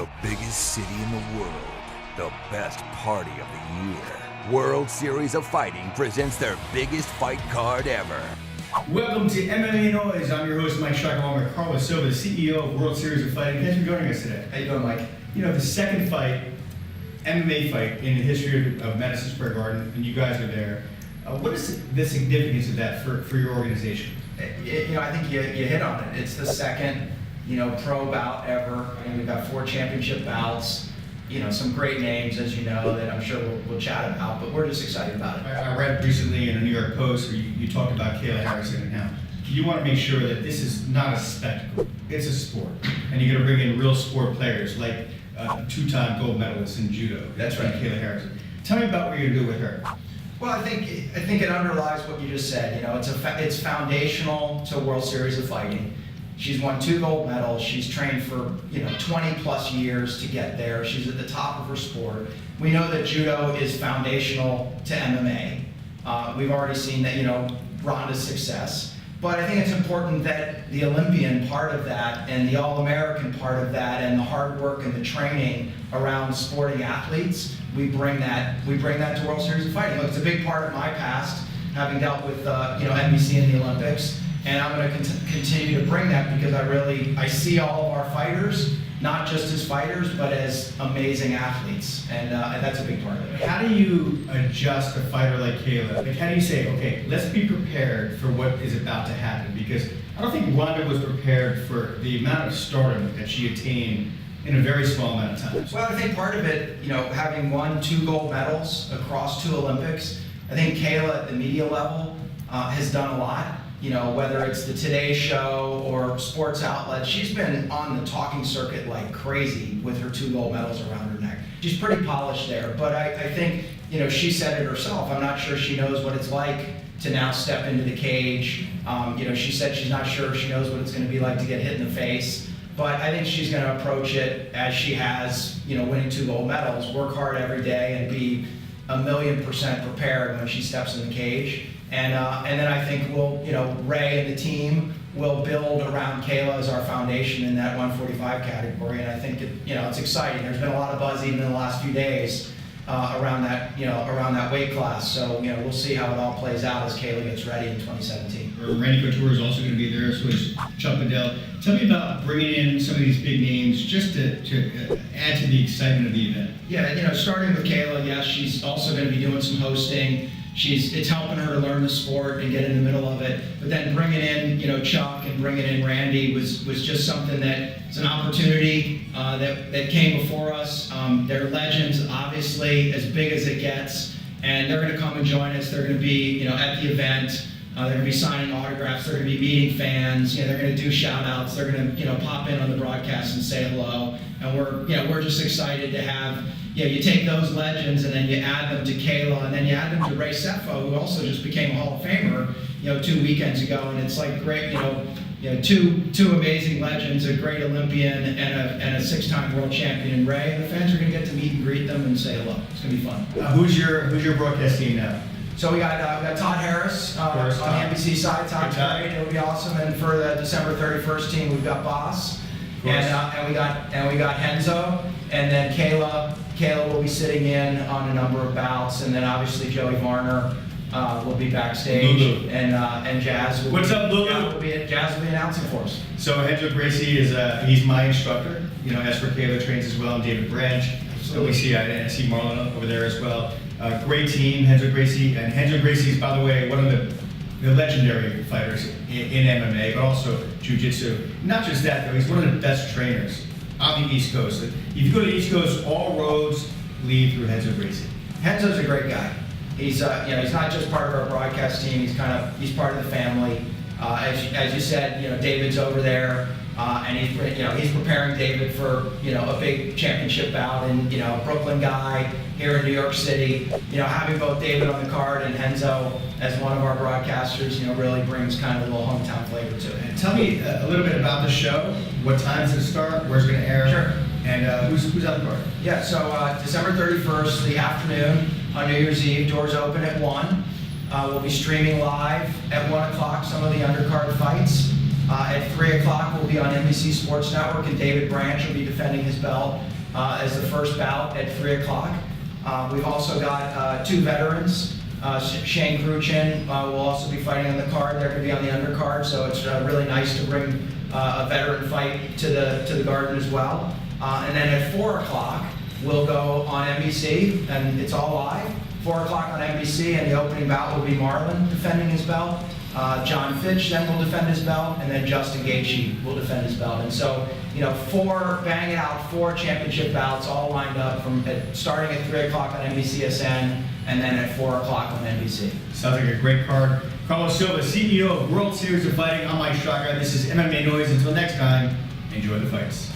The biggest city in the world, the best party of the year. World Series of Fighting presents their biggest fight card ever. Welcome to MMA Noise. I'm your host, Mike Straka, along with Carlos Silva, the CEO of World Series of Fighting. Thanks for joining us today. How you doing, Mike? You know, the second fight, MMA fight in the history of Madison Square Garden, and you guys are there. What is the significance of that for your organization? I think you hit on it. It's the second, pro bout ever. I mean, we've got 4 championship bouts. Some great names, as you know, that I'm sure we'll chat about, but we're just excited about it. I read recently in a New York Post where you talked about Kayla Harrison and how you want to make sure that this is not a spectacle, it's a sport. And you're going to bring in real sport players like a 2-time gold medalist in judo. That's right. Kayla Harrison. Tell me about what you're going to do with her. Well, I think it underlies what you just said. It's foundational to World Series of Fighting. She's won 2 gold medals. She's trained for 20 plus years to get there. She's at the top of her sport. We know that judo is foundational to MMA. We've already seen that Ronda's success. But I think it's important that the Olympian part of that and the All-American part of that and the hard work and the training around sporting athletes, we bring that to World Series of Fighting. Look, it's a big part of my past, having dealt with NBC in the Olympics. And I'm going to continue to bring that because I see all of our fighters, not just as fighters, but as amazing athletes. And that's a big part of it. How do you adjust a fighter like Kayla? Like, how do you say, okay, let's be prepared for what is about to happen? Because I don't think Ronda was prepared for the amount of stardom that she attained in a very small amount of time. Well, I think part of it, having won 2 gold medals across 2 Olympics, I think Kayla at the media level has done a lot. Whether it's the Today Show or sports outlets, she's been on the talking circuit like crazy with her 2 gold medals around her neck. She's pretty polished there, but I think, she said it herself. I'm not sure she knows what it's like to now step into the cage. She said she's not sure she knows what it's going to be like to get hit in the face, but I think she's going to approach it as she has, winning 2 gold medals, work hard every day and be 1,000,000% prepared when she steps in the cage. And then I think Ray and the team will build around Kayla as our foundation in that 145 category. And I think it's exciting. There's been a lot of buzz even in the last few days around that weight class. So we'll see how it all plays out as Kayla gets ready in 2017. Randy Couture is also going to be there, so is Chuck Liddell. Tell me about bringing in some of these big names just to add to the excitement of the event. Yeah, starting with Kayla, yes, she's also going to be doing some hosting. It's helping her to learn the sport and get in the middle of it. But then bringing in, Chuck and bringing in Randy was just something it's an opportunity that came before us. They're legends, obviously, as big as it gets. And they're going to come and join us. They're going to be, at the event. They're going to be signing autographs. They're going to be meeting fans. They're going to do shout outs. They're going to, pop in on the broadcast and say hello. And we're just excited to have, you take those legends and then you add them to Kayla and then you add them to Ray Sefo, who also just became a Hall of Famer, 2 weekends ago. And it's like great, two amazing legends, a great Olympian and a 6-time world champion in Ray. And the fans are going to get to meet and greet them and say hello. It's going to be fun. Who's your broadcast team now? So we got Todd Harris on the NBC side. Todd's great. It'll be awesome. And for the December 31st team, we've got Boss, and we got Henzo, and then Kayla. Kayla will be sitting in on a number of bouts, and then obviously Joey Varner will be backstage, Lulu. and Jazz. What's up, Lulu? Jazz will be announcing for us. So Henzo Gracie he's my instructor. As for Kayla trains as well, and David Branch. So I see Marlon over there as well. Great team, Henzo Gracie. And Henzo Gracie is, by the way, one of the legendary fighters in MMA, but also Jiu-Jitsu. Not just that, though, he's one of the best trainers on the East Coast. If you go to the East Coast, all roads lead through Henzo Gracie. Henzo's a great guy. He's he's not just part of our broadcast team. He's part of the family. As you said, David's over there. And he's preparing David for a big championship bout, and Brooklyn guy here in New York City. Having both David on the card and Henzo as one of our broadcasters, really brings kind of a little hometown flavor to it. And tell me a little bit about the show. What time does it start? Where's it going to air? Sure. And who's on the card? Yeah. So December 31st, the afternoon on New Year's Eve. Doors open at 1. We'll be streaming live at 1 o'clock some of the undercard fights. At 3 o'clock, we'll be on NBC Sports Network, and David Branch will be defending his belt. as the first bout at 3 o'clock. We've also got 2 veterans. Shane Gruchin will also be fighting on the card. They're going to be on the undercard, so it's really nice to bring a veteran fight to the Garden as well. And then at 4 o'clock, we'll go on NBC, and it's all live. 4 o'clock on NBC, and the opening bout will be Marlon defending his belt. John Fitch then will defend his belt, and then Justin Gaethje will defend his belt. And so, 4 championship bouts all lined up starting at 3 o'clock on NBCSN, and then at 4 o'clock on NBC. Sounds like a great card. Carlos Silva, CEO of World Series of Fighting. I'm Mike Straka. This is MMA Noise. Until next time, enjoy the fights.